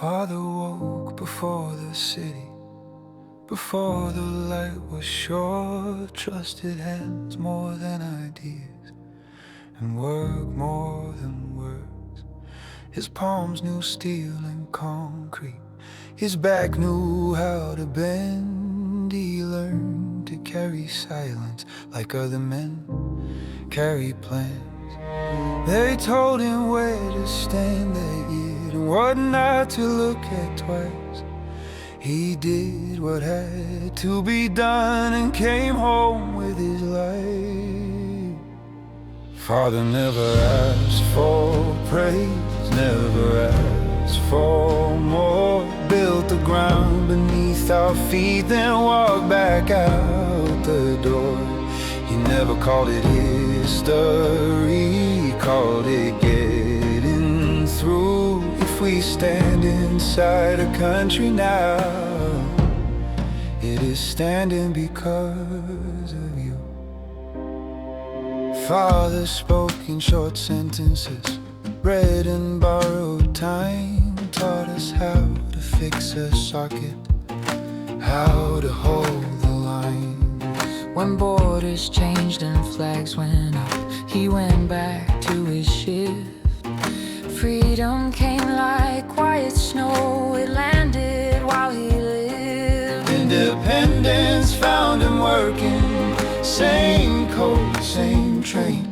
Father woke before the city, before the light was sure. Trusted hands more than ideas, and work more than words. His palms knew steel and concrete, his back knew how to bend. He learned to carry silence like other men carry plans. They told him where to stand that year and what not to look at twice. He did what had to be done and came home with his life. Father never asked for praise, never asked for more. Built the ground beneath our feet, then walked back out the door. He never called it history, he called it getting through. If we stand inside a country now, it is standing because of you. Father spoke in short sentences, read and borrowed time, taught us how to fix a socket, how to hold the line. When borders changed and flags went up, he went back to his shift. Freedom came like quiet snow, it landed while he lived. Independence found him working, same code, same train.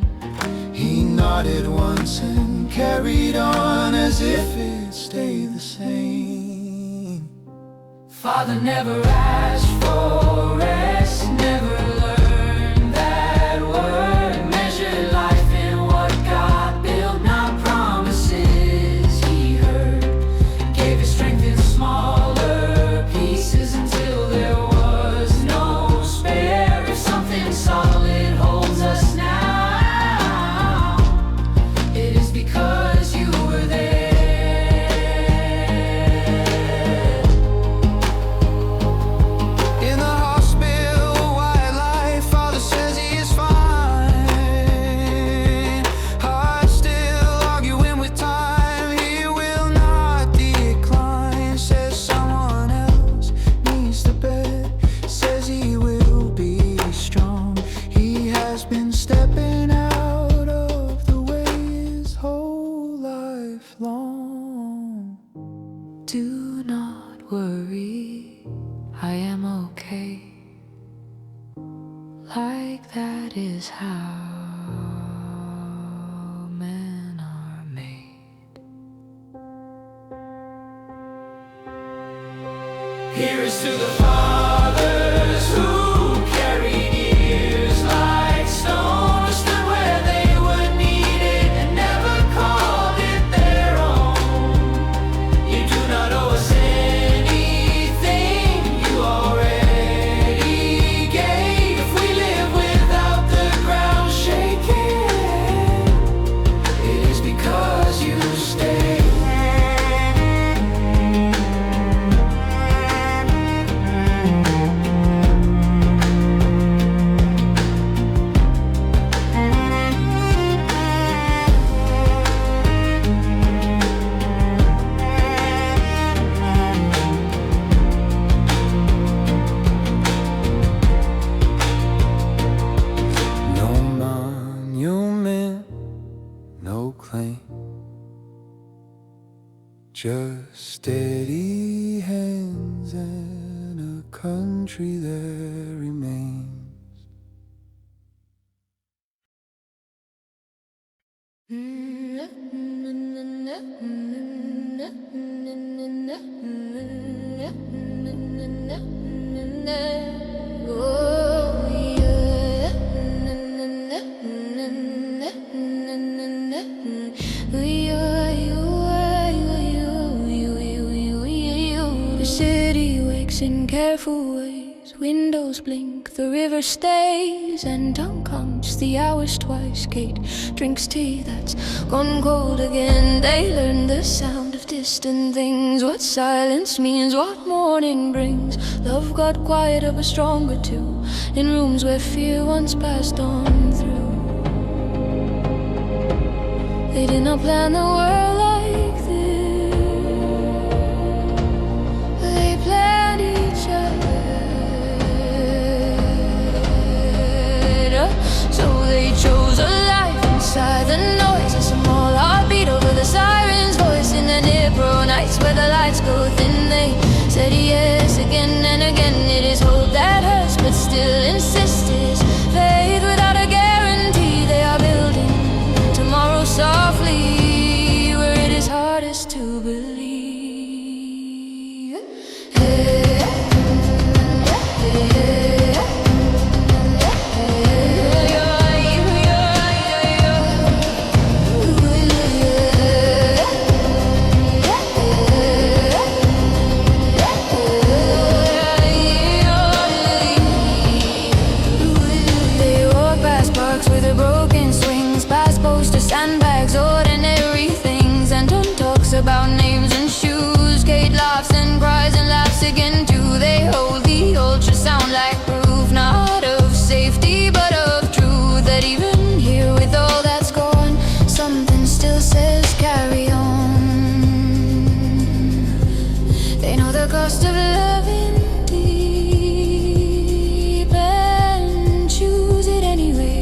He nodded once and carried on as if it stayed the same. Father never asked for rest, never learned that word. Measured life in what God built, not promises he heard. Gave his strength in smaller pieces until there was no spare. If something solid holds us now, it is because you were there. Stepping out of the way his whole life long. Do not worry, I am okay. Like that is how men are made. Here is to the fathers who carried years like stone, stood where they were needed and never called it their own. You do not owe us anything, you already gave. If we live without the ground shaking, it is because you stayed. No claim, just steady hands and a country that remains. The city wakes in careful ways, windows blink, the river stays, and down counts the hours twice. Kate drinks tea that's gone cold again. They learn the sound of distant things, what silence means, what morning brings. Love got quieter but stronger too, in rooms where fear once passed on through. They did not plan the world like this. cries and laughs again. Do they hold the ultrasound like proof, not of safety but of truth? That even here with all that's gone, something still says carry on. They know the cost of loving deep and choose it anyway.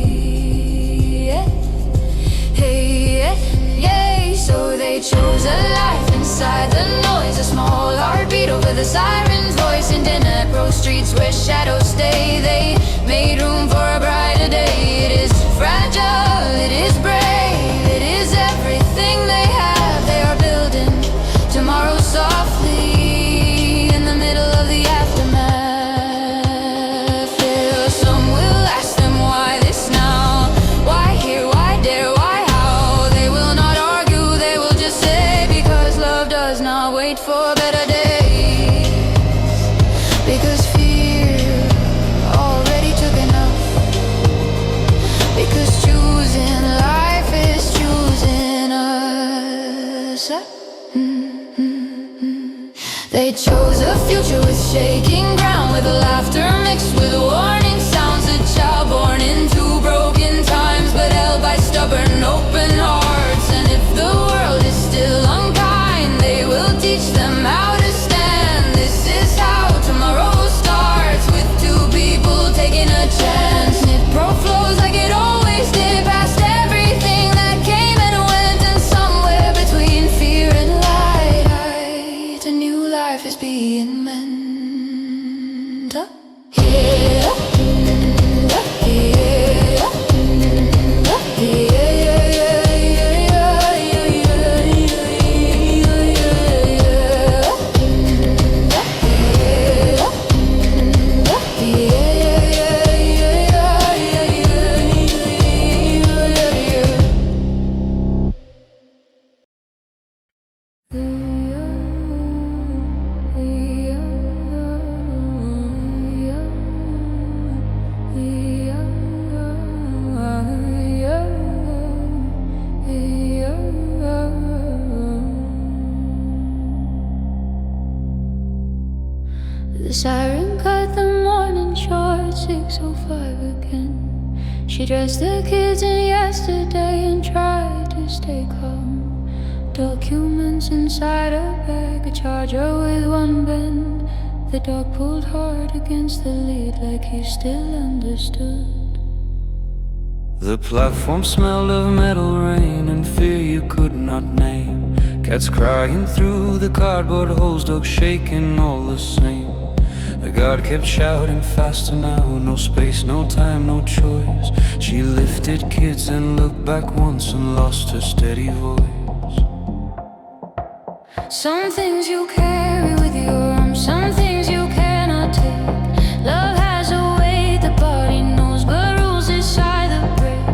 Hey, yeah, so they chose a life inside the noise, a small heartbeat over the siren's voice. In Dnipro streets where shadows stay, they made room for a brighter day. It is fragile, it is brave, it is everything they have. They are building tomorrow softly in the middle of the aftermath. Yeah, some will ask them why this now, why here, why there, why how. They will not argue, they will just say because love does not wait for better days. Because fear already took enough. Because choosing life is choosing us. They chose a future with shaking ground, with laughter mixed with warning sounds. A child born into broken times, but held by stubborn open hearts. And if the world is still unkind, they will teach them how to stand. This is how tomorrow starts, with two people taking a chance. Dnipro flows like it always did, past everything that came and went. And somewhere between fear and light, a new life is being meant. Yeah. The siren cut the morning short, 6:05 again. She dressed the kids in yesterday and tried to stay calm. Documents inside her bag, a charger with one bend. The dog pulled hard against the lead like he still understood. The platform smelled of metal rain and fear you could not name. Cats crying through the cardboard holes, dogs shaking all the same. The guard kept shouting faster now, no space, no time, no choice. She lifted kids and looked back once and lost her steady voice. Some things you carry with your arms, some things you cannot take. Love has a way the body knows, but rules decide the break.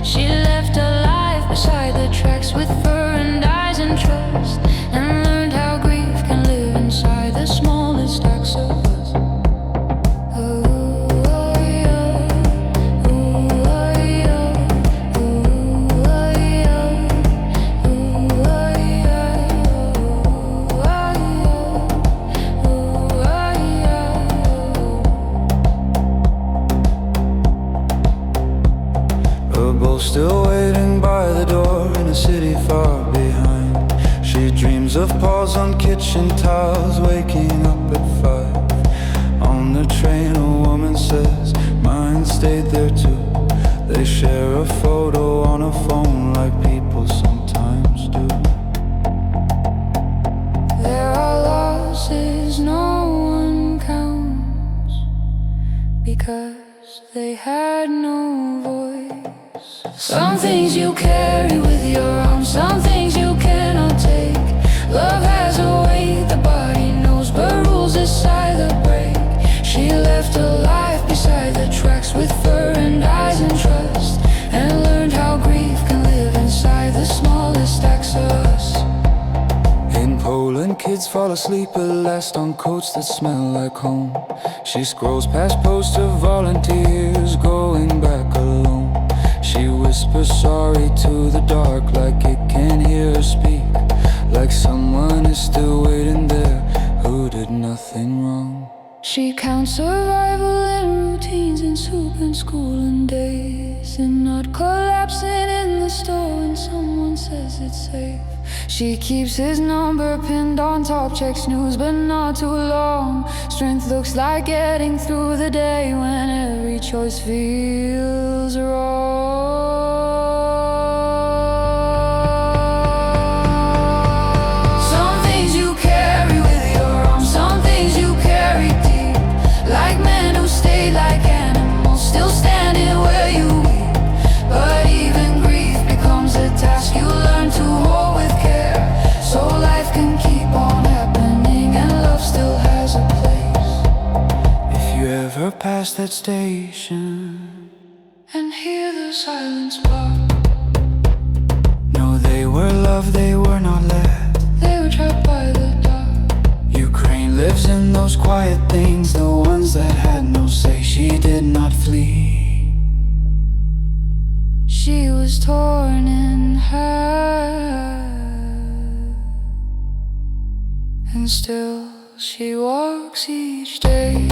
She left her life beside the tracks with fur and eyes and trust, and learned how grief can live inside the smallest acts of us. Still waiting by the door in a city far behind. She dreams of paws on kitchen tiles, waking up at 5. On the train a woman says mine stayed there too. They share a photo on a phone like people sometimes do. There are losses no one counts, because they had no voice. Some things you carry with your arms, some things you cannot take. Love has a way the body knows, but rules decide the break. She left her life beside the tracks with fur and eyes and trust, and learned how grief can live inside the smallest acts of us. In Poland, kids fall asleep at last on coats that smell like home. She scrolls past posts of volunteers going back alone. She whispers sorry to the dark like it can hear her speak, like someone is still waiting there who did nothing wrong. She counts survival and routines in soup and school and days, and not collapsing in the store when someone says it's safe. She keeps his number pinned on top, checks news but not too long. Strength looks like getting through the day when every choice feels wrong. Some things you carry with your arms, some things you carry deep. Like men who stay like animals, still standing where you weep. But even grief becomes a task you learn to hold with care, so life can keep on happening and love still has a place. If you ever pass that station And hear the silence bark, know they were loved, they were not left. they were trapped by the dark. Ukraine lives in those quiet things, the ones that had no say. She did not flee. She was torn in half, and still she walks each day.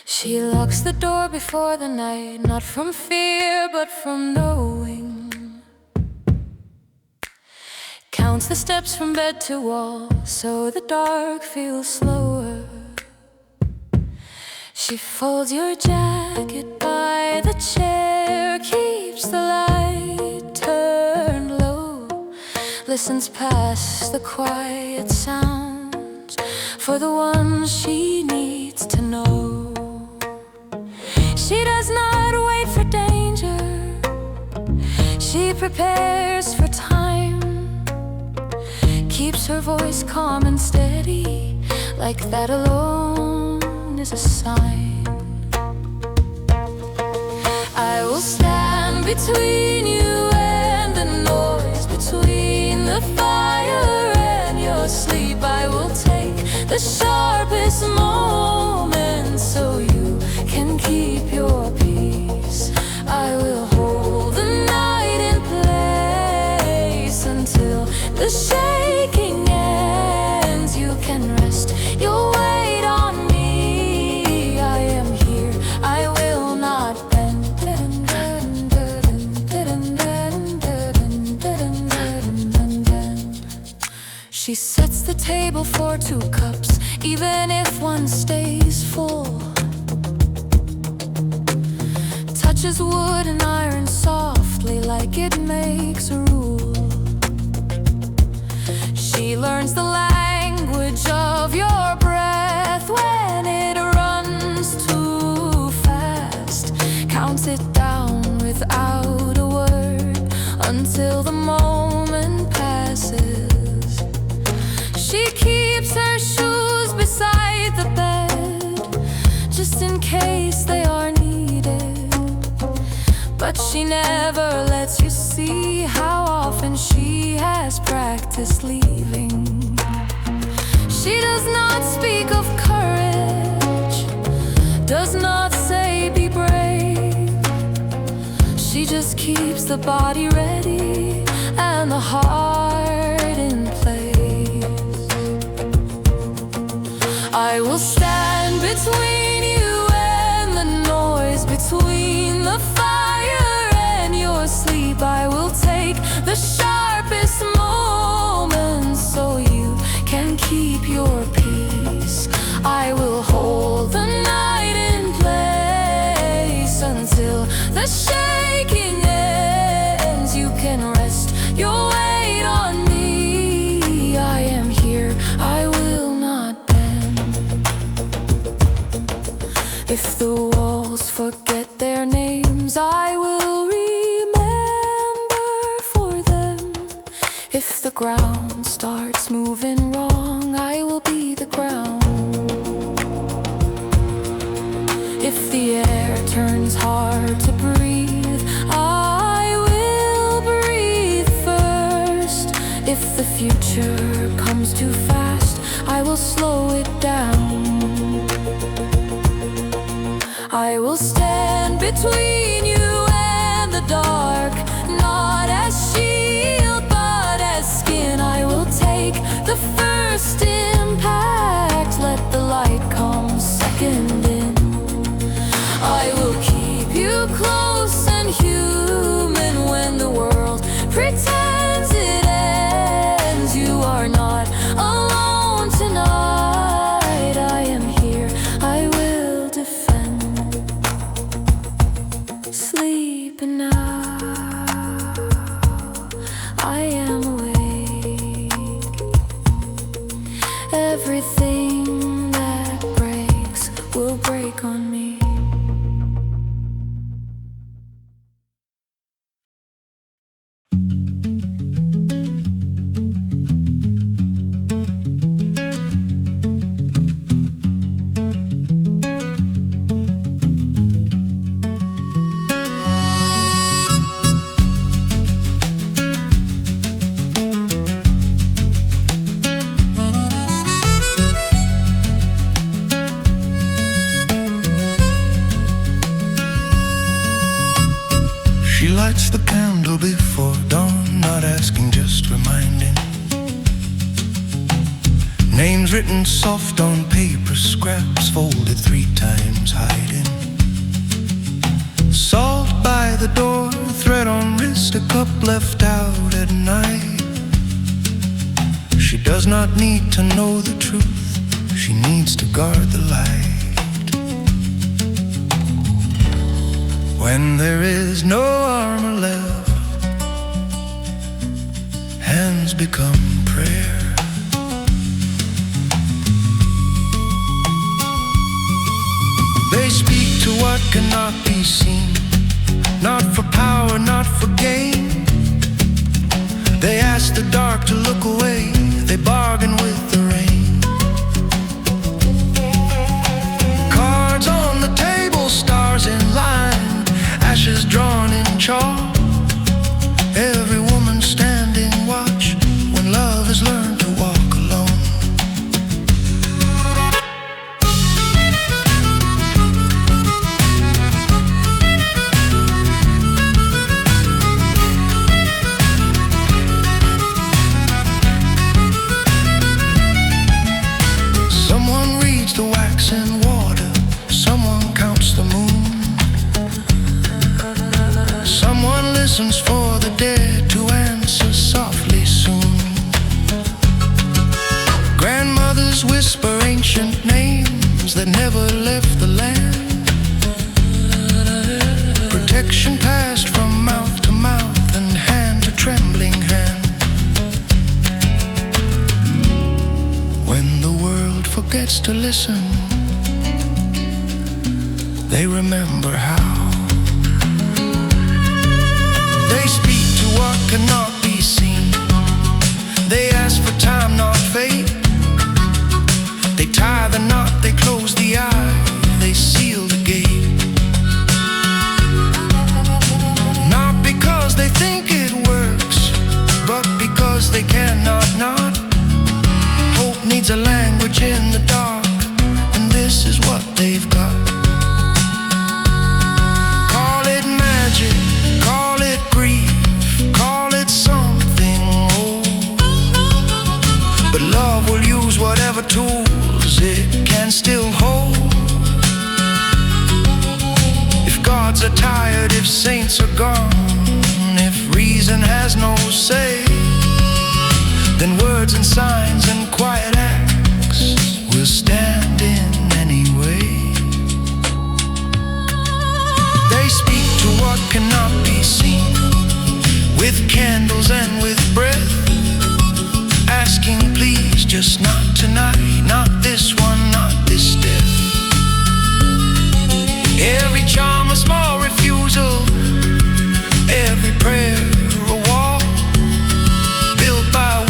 She locks the door before the night, not from fear but from knowing. Counts the steps from bed to wall, so the dark feels slower. She folds your jacket by the chair, keeps the light turned low, listens past the quiet sounds for the ones she needs to know. She does not wait for danger, she prepares for time, keeps her voice calm and steady, like that alone is a sign. I will stand between you and the noise, between the fire and your sleep. I will take the sharpest moments so you can keep your peace. I will hold the night in place until the shaking ends. You can rest your weight on me. I am here, I will not bend. She sets the table for 2 cups, even if one stays full. Touches wood and iron softly, like it makes a rule. She learns the language of your breath when it runs too fast, counts it down without a word until the moment passes. She keeps her shoes beside the bed, just in case they are needed, but she never lets you see how often she has practiced leaving. She does not speak of courage, does not say be brave. She just keeps the body ready and the heart in place. I will stand between you and the noise, between the fire and your sleep. I will take the sharpest moments so you can keep your peace. I will hold the night in place until the shaking ends. You can rest your weight on me. I am here, I will not bend. If the walls forget their names, I will remember. ground starts moving wrong, I will be the ground. If the air turns hard to breathe, I will breathe first. If the future comes too fast, I will slow it down. I will stand between you and the dark, not as shield but as skin. I will take the first impact, let the light come second in. I will keep you close and human when the world pretends it ends. You are not alone tonight. I am here, I will defend. Sleep now, I am awake. Everything that breaks will break on me. She lights the candle before dawn, not asking, just reminding. Names written soft on paper scraps, folded 3 times, hiding. Salt by the door, thread on wrist, a cup left out at night. She does not need to know the truth, she needs to guard the light. When there is no armor left, hands become prayer. They speak to what cannot be seen, not for power, not for gain. They ask the dark to look away, they bargain with the rain. Cards on the table, stars in line, ashes drawn in chalk. Every woman standing watch when love has learned to walk alone. Someone reads the wax and water, someone counts the moon. Someone listens for the dead to answer softly soon. Grandmothers whisper ancient names that never left the land. Protection passed from mouth to mouth and hand to trembling hand. When the world forgets to listen, they remember how. They speak to what cannot be seen, they ask for time, not fate. They tie the knot, they close the eye, they seal the gate. Not because they think it works, but because they cannot not. Hope needs a language in the dark, and this is what they've got. Call it magic, call it grief, call it something old, but love will use whatever tools it can still hold. If gods are tired, if saints are gone, if reason has no say, then words and signs and quiet acts will stand in anyway. They speak to what cannot be seen, with candles and with breath, asking please, just not tonight, not this one, not this death. Every charm a small refusal, every prayer a wall, built by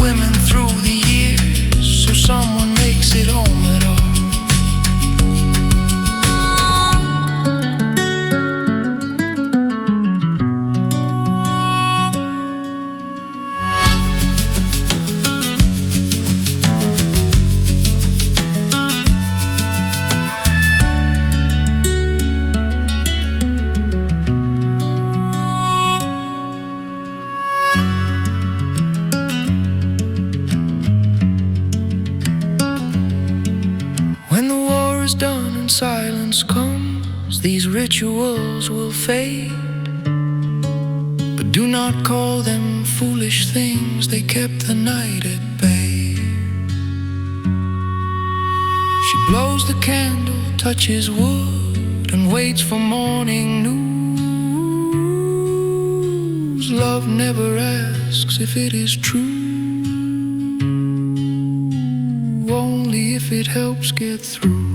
is done and silence comes, these rituals will fade. But do not call them foolish things, they kept the night at bay. She blows the candle, touches wood, and waits for morning news. Love never asks if it is true, only if it helps get through.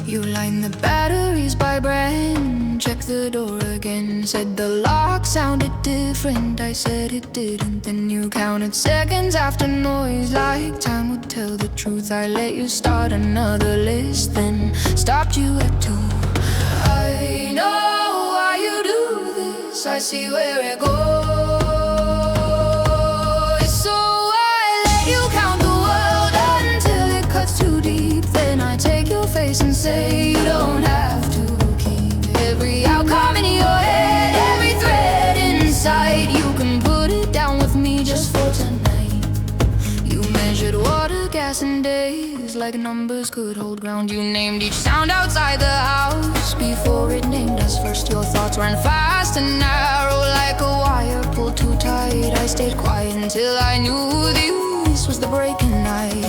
You line the batteries by brand, check the door again. Said the lock sounded different, I said it didn't. Then you counted seconds after noise, like time would tell the truth. I let you start another list, then stopped you at 2. I know why you do this, I see where it goes. So I let you count the world until it cuts too deep. Then I take your face and say you don't have to keep every outcome in your head, every thread inside. You can put it down with me just for tonight. You measured water, gas and days like numbers could hold ground. You named each sound outside the house before it named us first. Your thoughts ran fast and narrow like a wire pulled too tight. I stayed quiet until I knew this was the breaking night.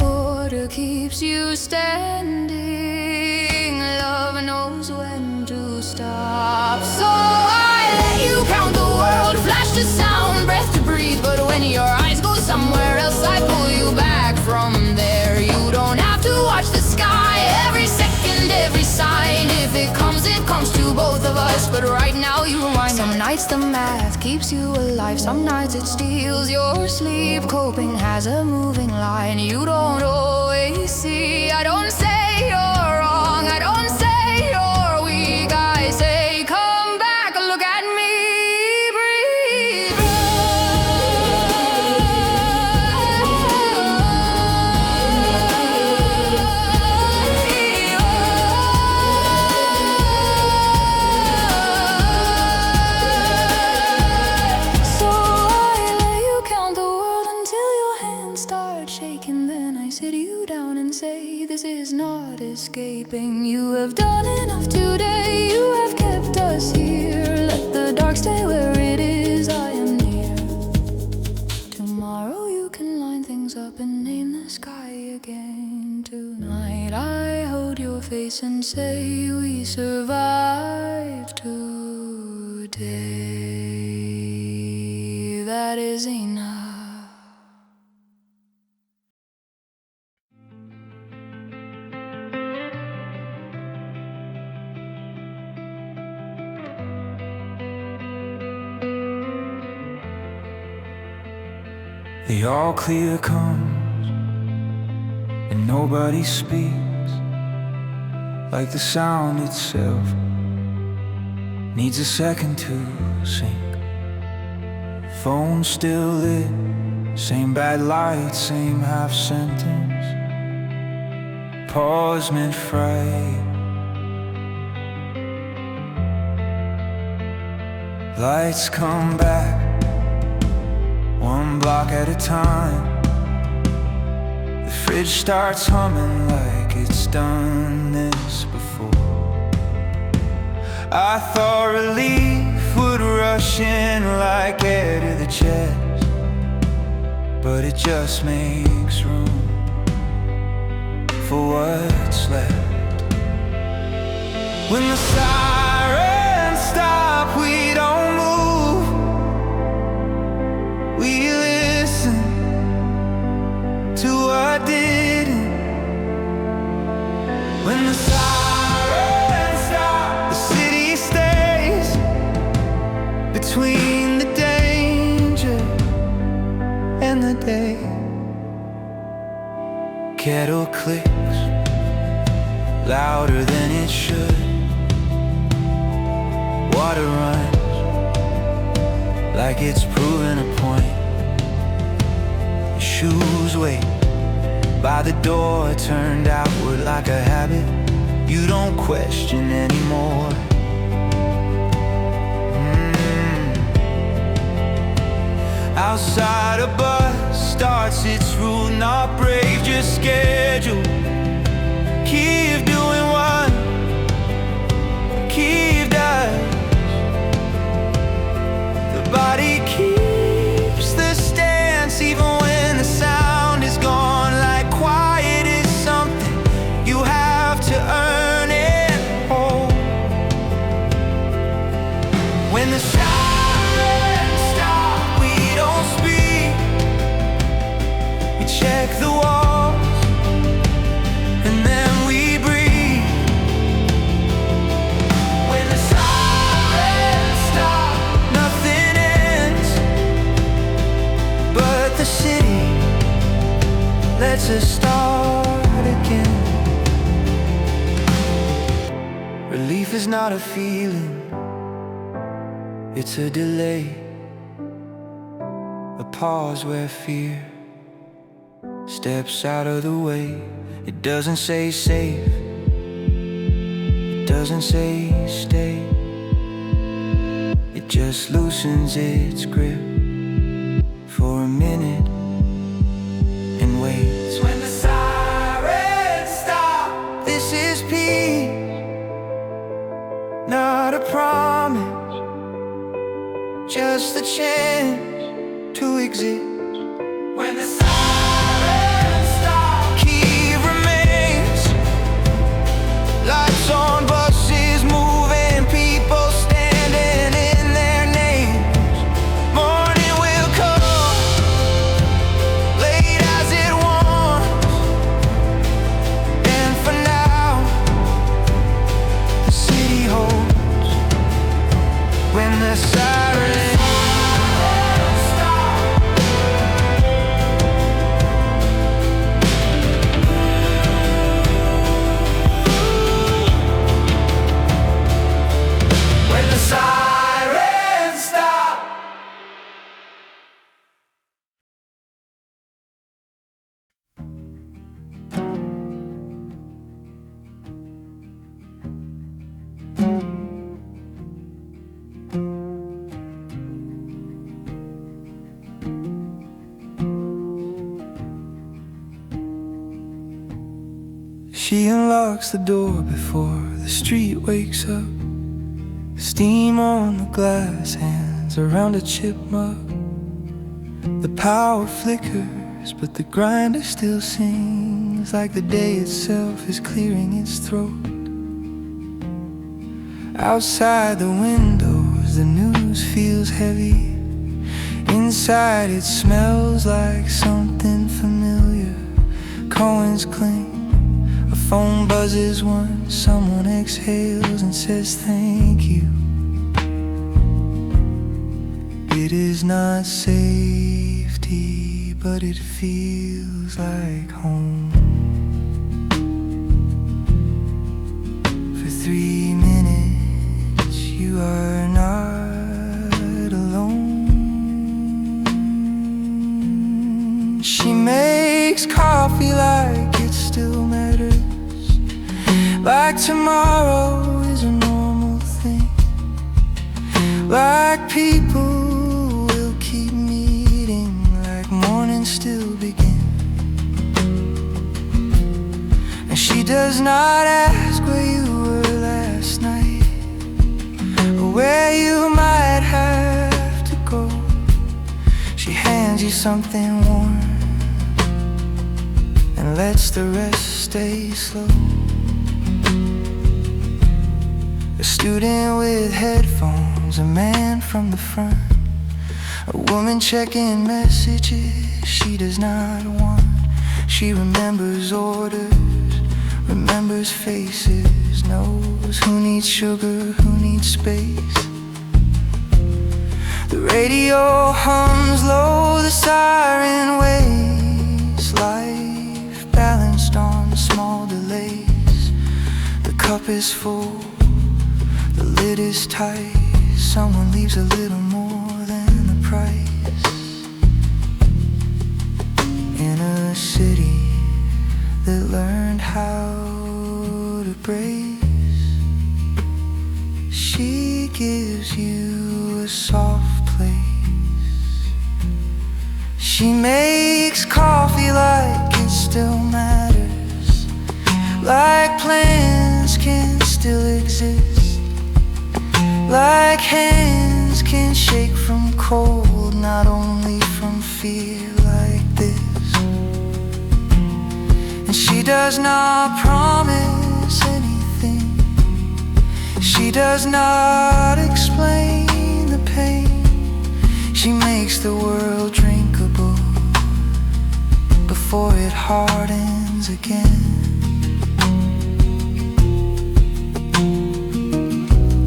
Order keeps you standing, love knows when to stop. So I let you count the world, flash to sound, breath to breathe. But when your eyes go somewhere else, I pull you back from there. You don't have to watch the sky, every second, every sign. If it comes to both of us, but right now you remind. Some nights the math keeps you alive, some nights it steals your sleep. Coping has a moving line you don't always see. I don't say you're wrong, I don't say you're weak. I say come back, look at me, breathe. So I let you count the world until your hands start shaking. Then I sit you down and say this is not escaping. You have done enough today, you have kept us here. Let the dark stay where it is, I am near. Tomorrow you can line things up and name the sky again. Tonight I hold your face and say we survived today. That is enough. The The all clear comes and nobody speaks, like the sound itself needs a second to sink. Phone still lit, same bad light, same half sentence. Pause mid-fright. Lights come back, one block at a time. The fridge starts humming like it's done this before. I thought relief would rush in like air to the chest, but it just makes room for what's left. When the sirens stop, we don't move, we listen to what didn't. When the sirens stop, the city stays between the danger and the day. Kettle clicks louder than it should. Water runs like it's proving a point. Your shoes wait by the door, turned outward like a habit you don't question anymore. Outside a bus starts its route, not brave, just scheduled. Keep doing what Keep does. The body keeps the stance even when the sound is gone. Like quiet is something you have to earn and hold. When the sirens stop, we don't speak, we check the walls and then we breathe. When the sirens stop, nothing ends, but the city lets us start again. Relief is not a feeling, it's a delay, a pause where fear steps out of the way. It doesn't say safe, it doesn't say stay, it just loosens its grip for a minute and waits. When the sirens stop, this is peace, not a promise, just the chance to exist. When the sirens stop, key remains, lights on, buses moving, people standing in their names. Morning will come, late as it wants, and for now the city holds. When the sirens She unlocks the door before the street wakes up. Steam on the glass, hands around a chip mug. The power flickers, but the grinder still sings like the day itself is clearing its throat. Outside the windows, the news feels heavy. Inside it smells like something familiar. Coins clink, a phone buzzes once, someone exhales and says thank you. It is not safety but it feels like home. For 3 minutes you are not alone. She makes coffee like it still matters, like tomorrow is a normal thing, like people will keep meeting, like morning still begin. And she does not ask where you were last night, or where you might have to go. She hands you something warm and lets the rest stay slow. A student with headphones, a man from the front, a woman checking messages she does not want. She remembers orders, remembers faces, knows who needs sugar, who needs space. The radio hums low, the siren waits, life balanced on small delays. The cup is full, the lid is tight, someone leaves a little more than the price. In a city that learned how to brace, she gives you a soft place. She makes coffee like it still matters, like plans can still exist, like hands can shake from cold, not only from fear like this. And she does not promise anything, she does not explain the pain. She makes the world drinkable before it hardens again.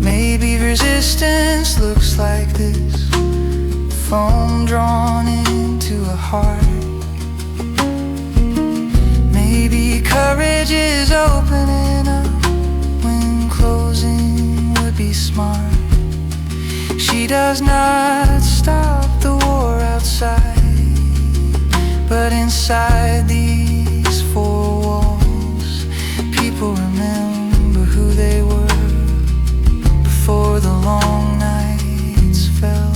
Maybe resistance looks like this, foam drawn into a heart. Maybe courage is opening up when closing would be smart. She does not stop the war outside, but inside these four walls, people remember who they were before the long nights fell.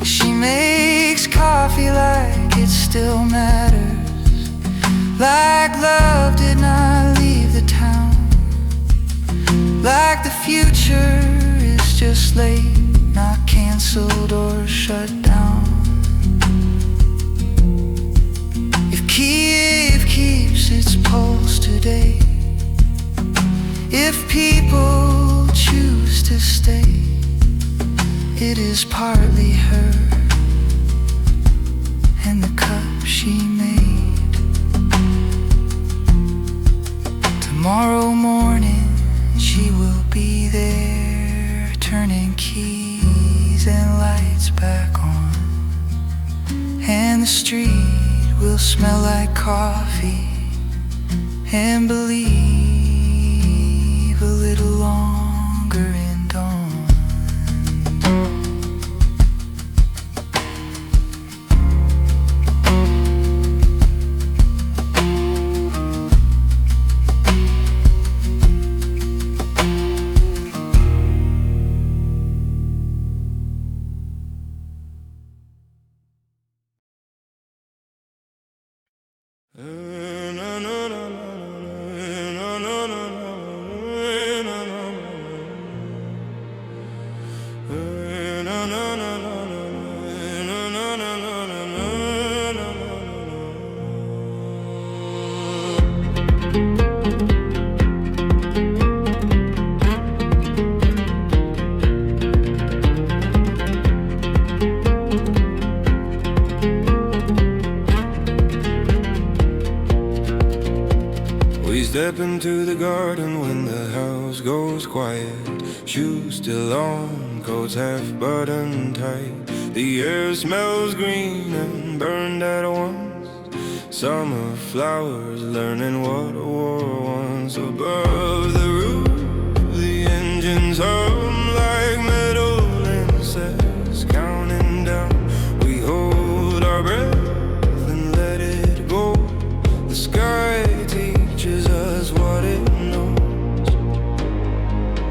She makes coffee like it still matters, like love did not leave the town, like the future is just late, not cancelled or shut down. If Kiev keeps its pulse today, if people choose to stay, it is partly her and the cup she made. Tomorrow morning she will be there, turning keys and lights back on, and the street will smell like coffee, and believe a little longer in dawn. Step into the garden when the house goes quiet. Shoes still on, coats half buttoned tight. The air smells green and burned at once. Summer flowers learning what a war was. Above the roof, the engines hum like metal insects counting down. We hold our breath and let it go. The sky teaches us what it knows.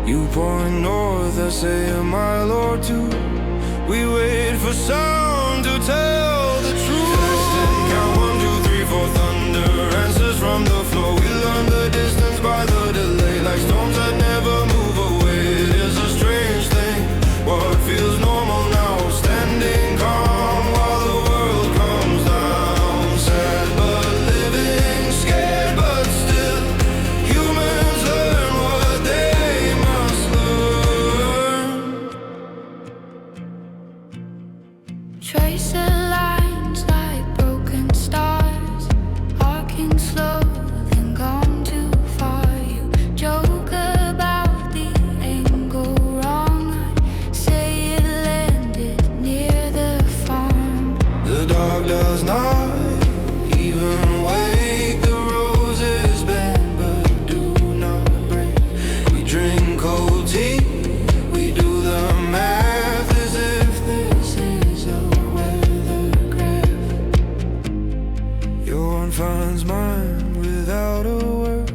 You point north, I say a mile or two. We wait for sound to tell the truth. Count 1, 2, 3, 4, thunder answers from the floor. We learn the distance by the delay, like storms that never move away. It is a strange thing, what feels normal now, standing calm while the world comes down. Sad but living, scared but still. Humans learn what they must learn. Tracing lines like broken stars, arcing slow, then gone too far. You joke about the angle wrong. I'd say it landed near the farm. The dog does not even wake. The roses bend but do not break. We drink cold tea, we do the math as if this is a weather graph. Your one finds mine without a word.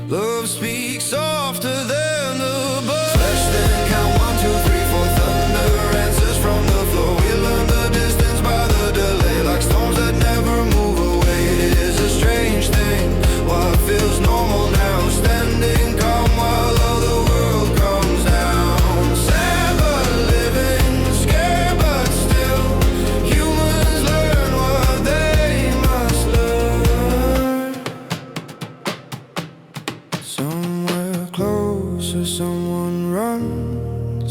Love speaks softer than the bird. Flesh then count 1, 2, 3, 4, thunder answers from the floor. We learn the distance by the delay, like storms that never move away. It is a strange thing, what feels normal now, standing calm while all the world comes down. Sad but living, scared but still. Humans learn what they must learn. Somewhere closer, someone runs.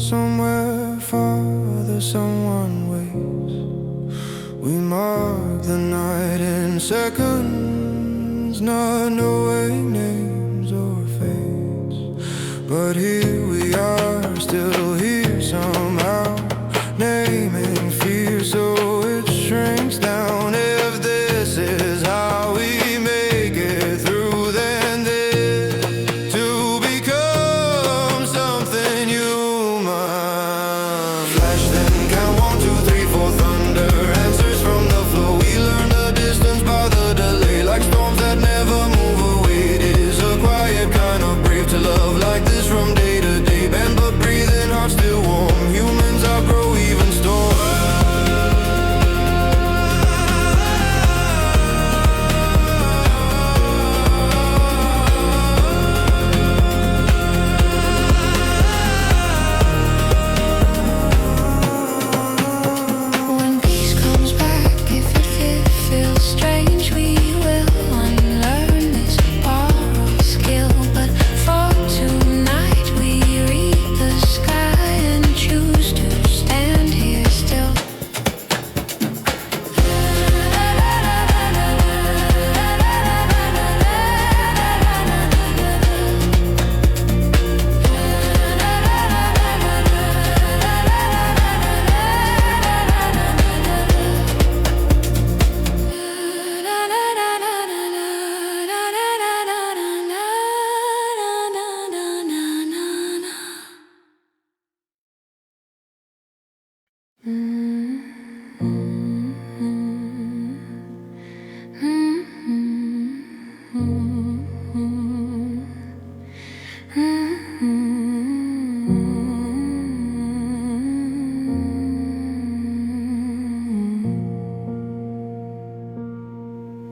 Somewhere farther, someone waits. We mark the night in seconds, not knowing names or fates. But here we are, still here somehow, naming fear so it shrinks down. If this is how we make it through, then this to become something human. Flash then count 1, 2, 3, 4, thunder answers from the floor. We learn the distance by the delay, like storms that never move away. It is a quiet kind of brave to love like this from day to day. Bend but breathing, heart still warm. Humans outgrow even storms. When peace comes back, if it feels strange, we will unlearn this borrowed skill. But for tonight, we read the sky and choose to stand here still.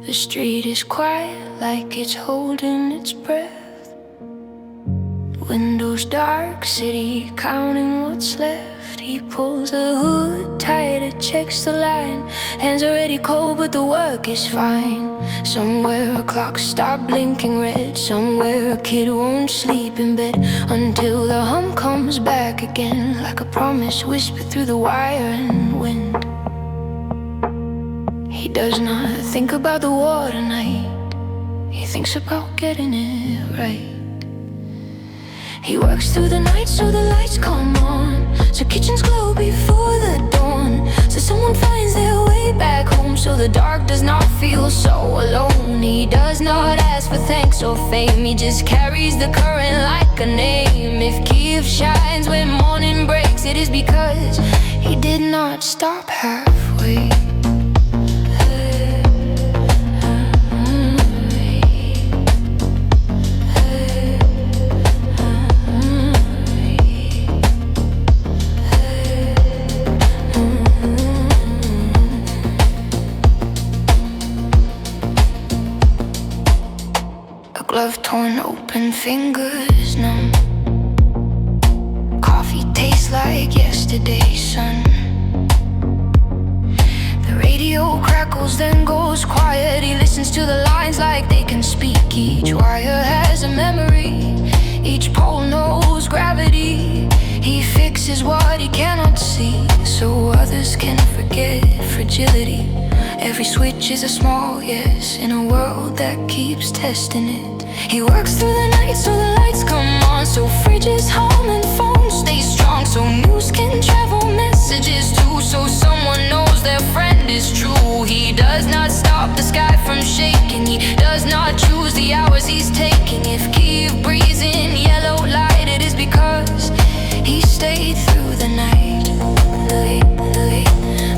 The street is quiet, like it's holding its breath. Windows dark, city counting what's left. He pulls the hood tighter, checks the line. Hands already cold, but the work is fine. Somewhere a clock stopped blinking red. Somewhere a kid won't sleep in bed until the hum comes back again, like a promise whispered through the wire and wind. He does not think about the war tonight. He thinks about getting it right. He works through the night so the lights come on, so kitchens glow before the dawn. so someone finds their way back home, so the dark does not feel so alone. He does not ask for thanks or fame, he just carries the current like a name. If Kiev shines when morning breaks, it is because he did not stop halfway. Glove torn open, fingers numb. Coffee tastes like yesterday's sun. The radio crackles, then goes quiet. He listens to the lines like they can speak. Each wire has a memory, each pole knows gravity. He fixes what he cannot see, so others can forget fragility. Every switch is a small yes in a world that keeps testing it. He works through the night so the lights come on, so fridges hum and phones stay strong, so news can travel messages too, so someone knows their friend is true. He does not stop the sky from shaking, he does not choose the hours he's taking. If Kiev breathes in yellow light, it is because he stayed through the night.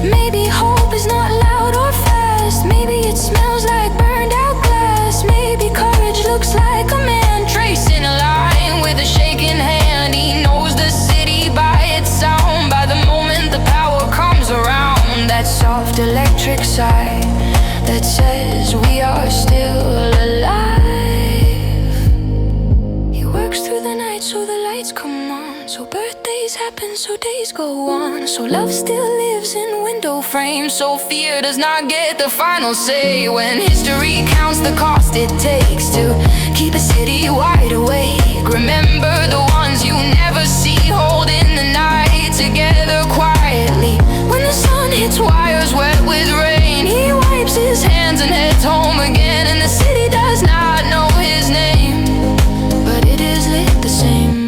Maybe hope is not loud or fast, maybe it smells like burned out glass. Maybe courage looks like a man tracing a line with a shaking hand. He knows the city by its sound, by the moment the power comes around. That soft electric sigh that says we are still alive. He works through the night so the lights come on, so birthdays happen, so days go on, so love still lives in window frames, so fear does not get the final say. When history counts the cost it takes to keep a city wide awake, remember the ones you never see holding the night together quietly. When the sun hits wires wet with rain, he wipes his hands and heads home again, and the city does not know his name, but it is lit the same.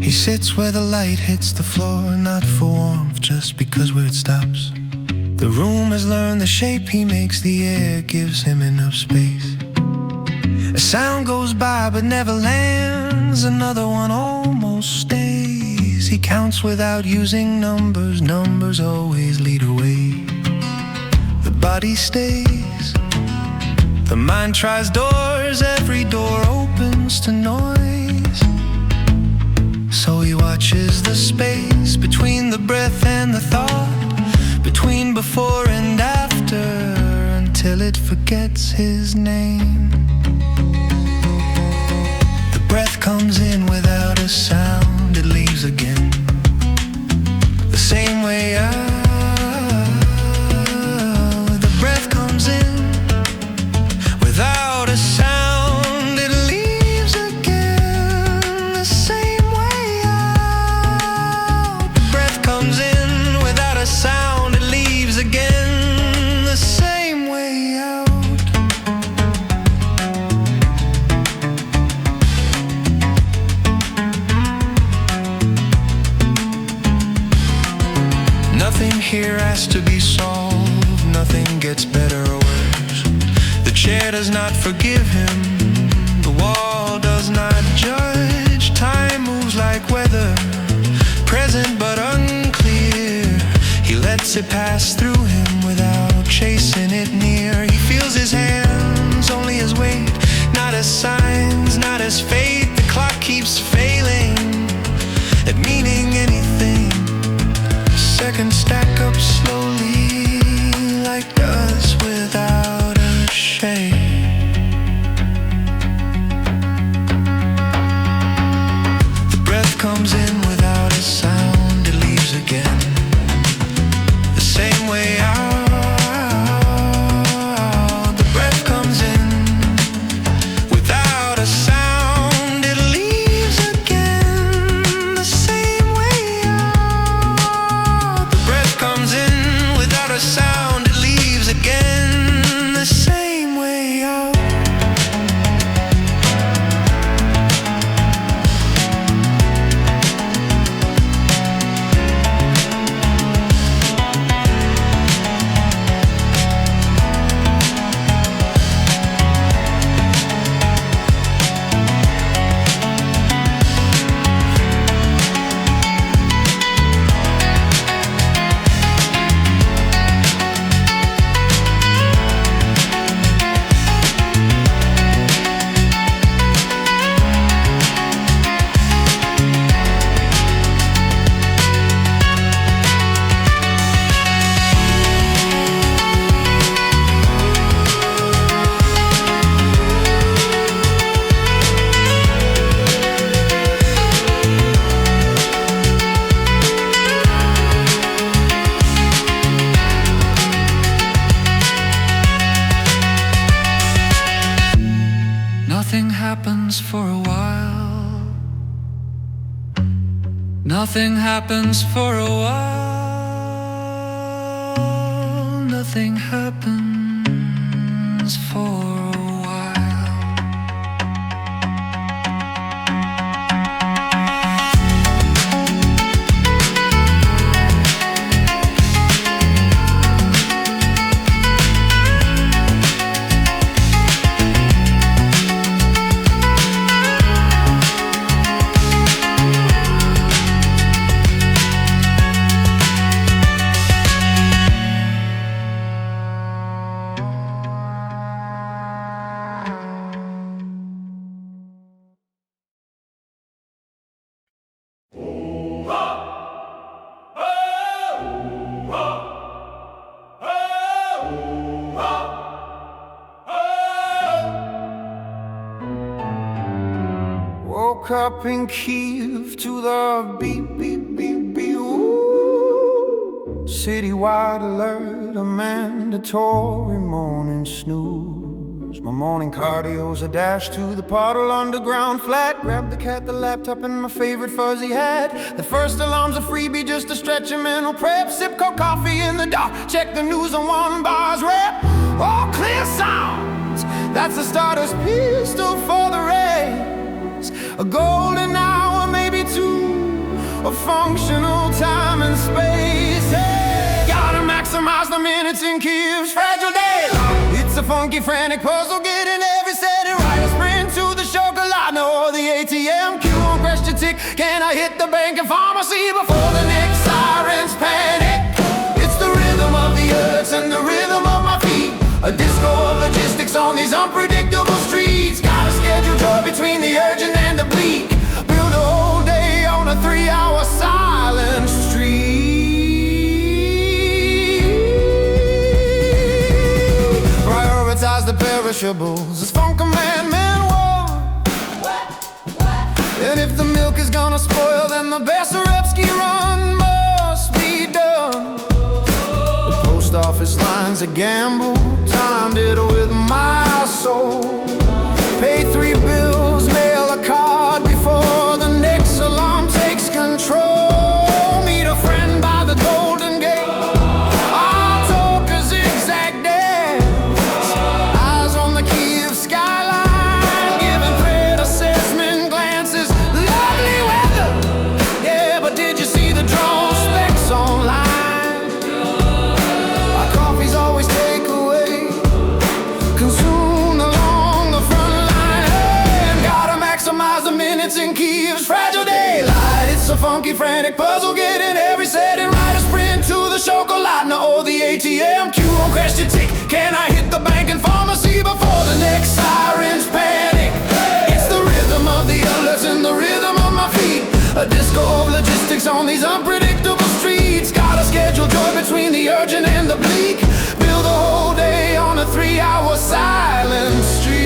He sits where the light hits the floor, not for warmth, just because where it stops. The room has learned the shape he makes, the air gives him enough space. A sound goes by but never lands, another one almost stays. He counts without using numbers, numbers always lead away. The body stays, the mind tries doors, every door opens to noise. So he watches the space between the breath and the thought, between before and after, until it forgets his name. The breath comes in without a sound, it leaves again the same way out. The breath comes in without a sound, it leaves again the same way out. The breath comes in without a sound, it leaves again the same way out. to be solved. Nothing gets better or worse. The chair does not forgive him. The wall does not judge. Time moves like weather, present but unclear. He lets it pass through him without chasing it near. He feels his hands, only his weight, not his signs, not his fate. The clock keeps failing at meaning anything. Seconds stack up slowly like dust without a shade. The breath comes in without a sound, it leaves again the same way out. The breath comes in without a sound, it leaves again the same way out. The breath comes in without a sound, it leaves again the same way out. Nothing happens for a while. Nothing happens for a while. Nothing happens for a while. Woke up in Kiev to the beep, beep, beep, beep, ooh. Citywide alert, a mandatory morning snooze. My morning cardio's a dash to the puddle underground flat. Grab the cat, the laptop, and my favorite fuzzy hat. The first alarm's a freebie, just to stretch a mental prep. Sip cold coffee in the dark, check the news on one bar's rep. All clear sounds, that's the starter's pistol for the race. A golden hour, maybe two, a functional time and space. Hey, gotta maximize the minutes in Kiev's fragile day. It's a funky, frantic puzzle, getting every setting right. A sprint to the chocolate or the ATM. Queue on question tick, can I hit the bank and pharmacy before the next sirens panic? It's the rhythm of the earth and the rhythm of my feet. A disco of logistics on these unpredictable streets. Got a schedule joy between the urgent and the bleak. Build a whole day on a 3-hour silent street. Prioritize the perishables, it's funk commandment one. And if the milk is gonna spoil, then the Bessarabsky run must be done. The post office line's a gamble, timed it with my soul. Pay 3 bills, mail a card before the next alarm takes control. Meet a friend by the Golden Gate, I'll talk a zigzag dance. Eyes on the Kiev skyline, giving threat assessment glances. Lovely weather, yeah, but did you see the drone specs online? or the ATM. Q on question tick. Can I hit the bank and pharmacy before the next sirens panic? It's the rhythm of the alerts and the rhythm of my feet. A disco of logistics on these unpredictable streets. Gotta schedule joy between the urgent and the bleak. Build a whole day on a 3-hour silent street.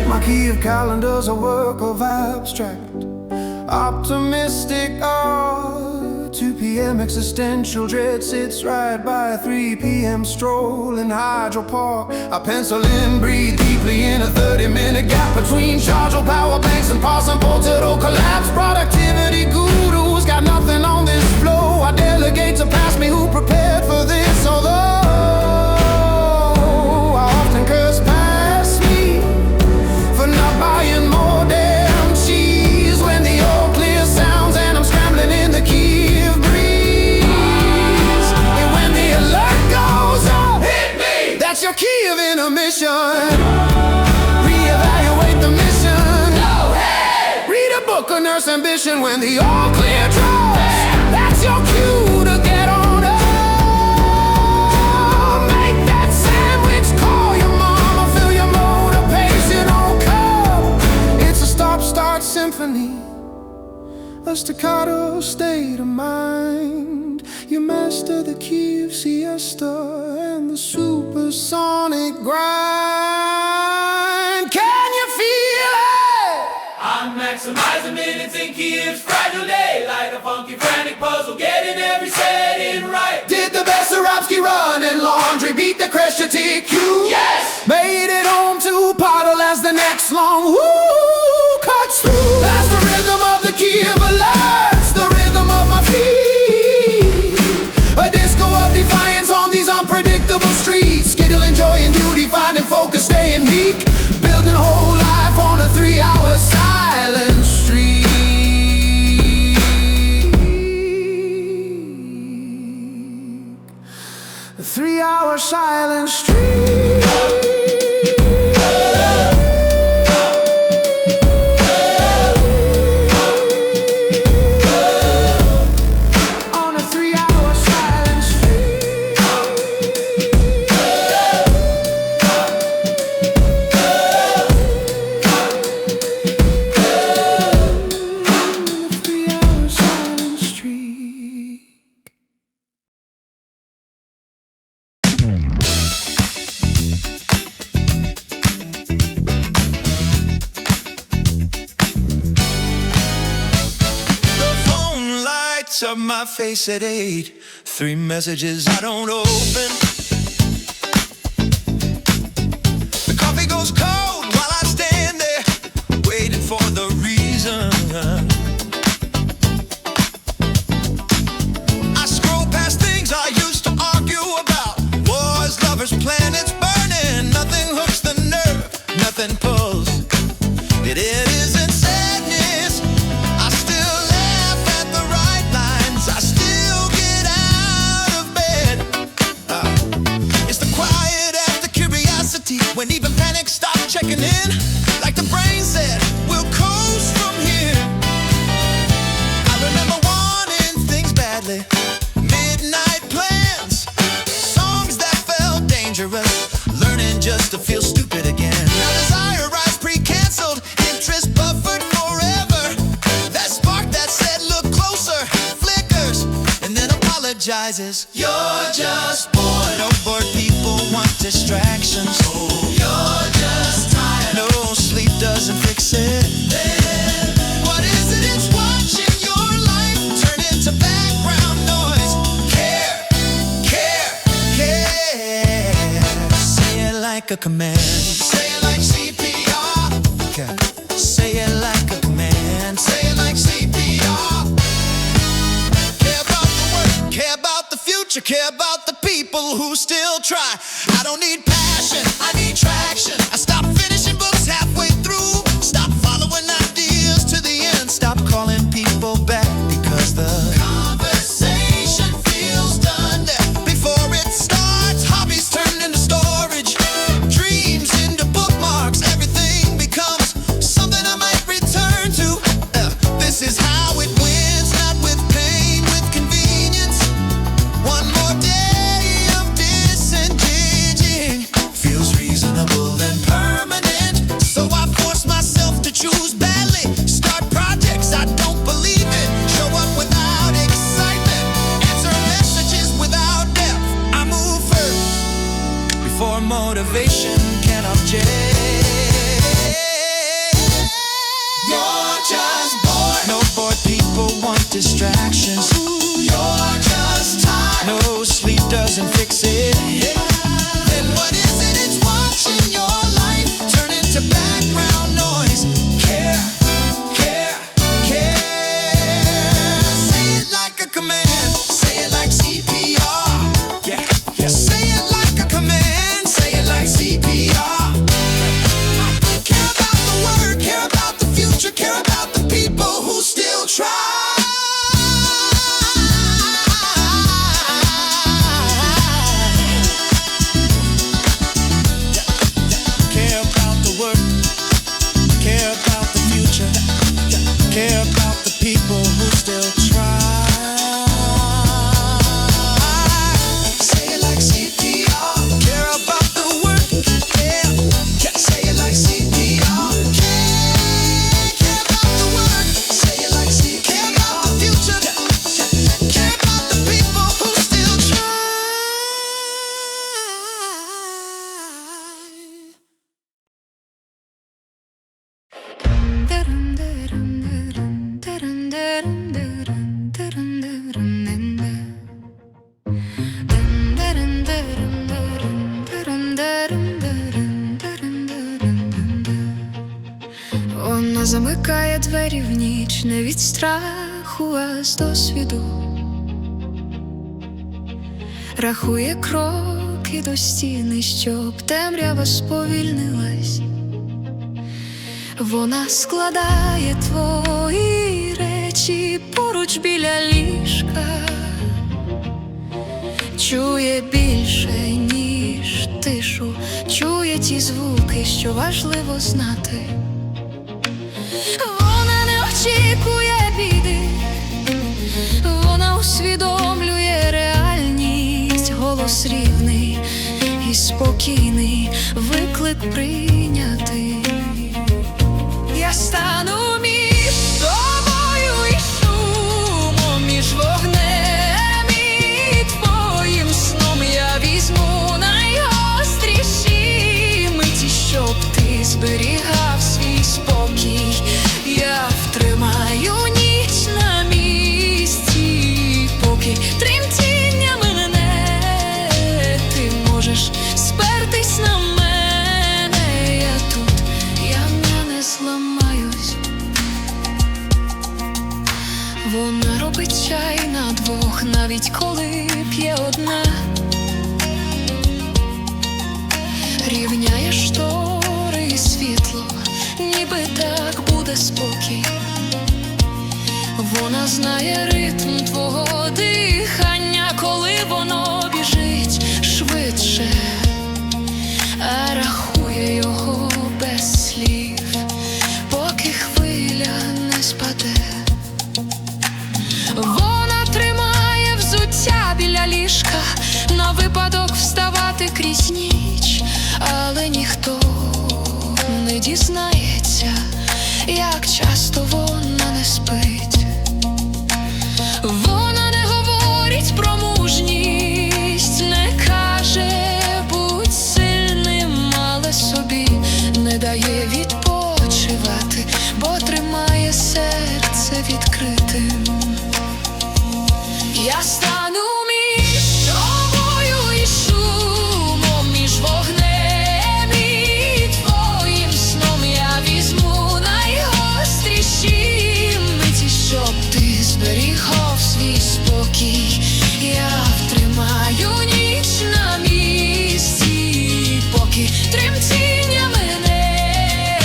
My key of calendar's a work of abstract, optimistic art. 2 p.m. existential dread sits right by a 3 p.m. stroll in Hydro Park. I pencil in, breathe deeply in a 30-minute gap between chargeable power banks and parcel total collapse. Productivity gurus got nothing on this flow. I delegate to pass me who prepared for this. Although I often curse past me for not buying more damn cheese when the all clear sounds and I'm scrambling in the key. That's your key of intermission. Reevaluate the mission. No, hey! Read a book of nurse ambition when the all clear drops. That's your cue to get on up. Make that sandwich, call your mama, fill your motor, patient on cup. It's a stop-start symphony, a staccato state of mind. You master the key of siesta and the supersonic grind. Can you feel it? I'm maximizing minutes in Kiev's fragile day, like a funky frantic puzzle, getting every setting right. Did the Bessarabsky run and laundry, beat the Kresha TQ? Yes! Made it home to Pottle as the next long woo cuts through. That's the rhythm of the Kiev alerts, the rhythm of my feet. A disco of defiance on these unpredictable streets. Skittling joy and beauty, finding focus, staying meek. Building a whole life on a 3-hour silent street. A 3-hour silent street. Up my face at 8, 3 messages I don't open. The coffee goes cold while I stand there, waiting for the reason. I scroll past things I used to argue about. Wars, lovers, planets burning. Nothing hooks the nerve, nothing pulls. It isn't sadness, I still laugh at the right lines. I still get out of bed. It's the quiet after curiosity, when even panic stopped checking in. Like the brain said, we'll coast from here. I remember wanting things badly, midnight plans, songs that felt dangerous, learning just to feel stupid again. Now desire rise pre-cancelled, interest buffered forever. That spark that said look closer flickers and then apologizes. You're just bored. No bored people want distractions. Oh, you're just tired. No sleep doesn't fix it. Then what is it? It's watching your life turn into background noise. Care, care, care. Say it like a command. Say it like CPR. Okay. Say it like a command. Say it like CPR. Care about the work, care about the future, care about the people who still try. I don't need passion, I need traction. I stopped finishing books halfway through. Stop following ideas to the end. Stop calling people back because the conversation feels done before it starts. Hobbies turn into storage, dreams into bookmarks. Everything becomes something I might return to. This is how it wins, not with pain, with convenience. One more motivation can object. You're just bored. No bored people want distractions. You're just tired. No sleep doesn't fix it. Then what is it? It's watching your life turn into background noise. Care, care, care. Say it like a command. Say it like CPR. Yeah, yeah. Say it like a command. Say it like CPR. Care about the work. Care about the future. Care about the people who still try. Care about the people who still try. Say it like CPR. Care about the work. Yeah. Say it like CPR. Care about the work. Say it like CPR. Care about the future. Care about the people who still try. Вона замикає двері в ніч не від страху, а з досвіду. Рахує кроки до стіни, щоб темрява сповільнилась. Вона складає твої речі поруч біля ліжка. Чує більше, ніж тишу. Чує ті звуки, що важливо знати. Вона не очікує біди. Вона усвідомлює реальність. Голос рівний і спокійний, виклик прийнятий. Я стану між тобою і шумом, між вогнем і твоїм сном. Я візьму найгостріші миті, щоб ти зберігав свій спокій. Я втримаю ніч на місці, поки тремтіння мине. Ти можеш спертись на мене. Я тут, я не зламаюсь. Вона робить чай на двох, навіть коли п'є одна. Рівняє штори і світло, ніби так буде спокій. Вона знає ритм твого дихання, коли воно біжить швидше, а рахує його без слів, поки хвиля не спаде. Вона тримає взуття біля ліжка на випадок вставати крізь ніч, але ніхто не дізнається, як часто вона не спить. Вона не говорить про мужність, не каже будь сильним, але собі не дає відпочивати, бо тримає серце відкритим. Я стану між тобою і шумом, між вогнем і твоїм сном. Я візьму найгостріші миті, щоб ти зберігав свій спокій. Я втримаю ніч на місці, поки тремтіння мине.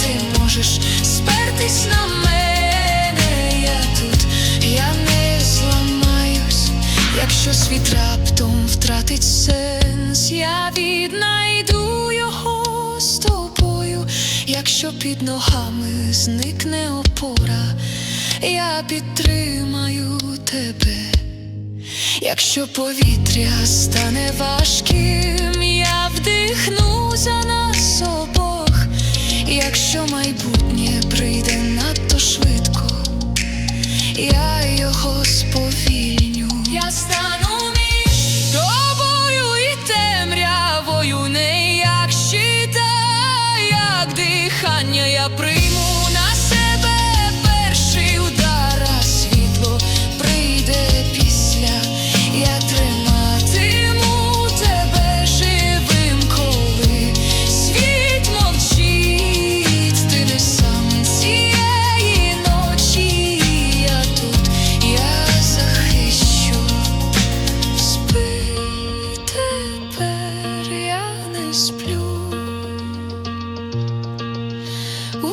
Ти можеш спертись на мене. Я тут, я не зламаюсь. Якщо світ раптом втратить сенс, я віднайду його з тобою. Якщо під ногами зникне опора, я підтримаю тебе. Якщо повітря стане важким, я вдихну за нас обох. Якщо майбутнє прийде надто швидко, я його сповільню. Я стану між тобою і темрявою, не я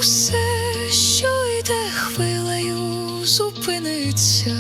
Усе, що йде хвилею, зупиниться.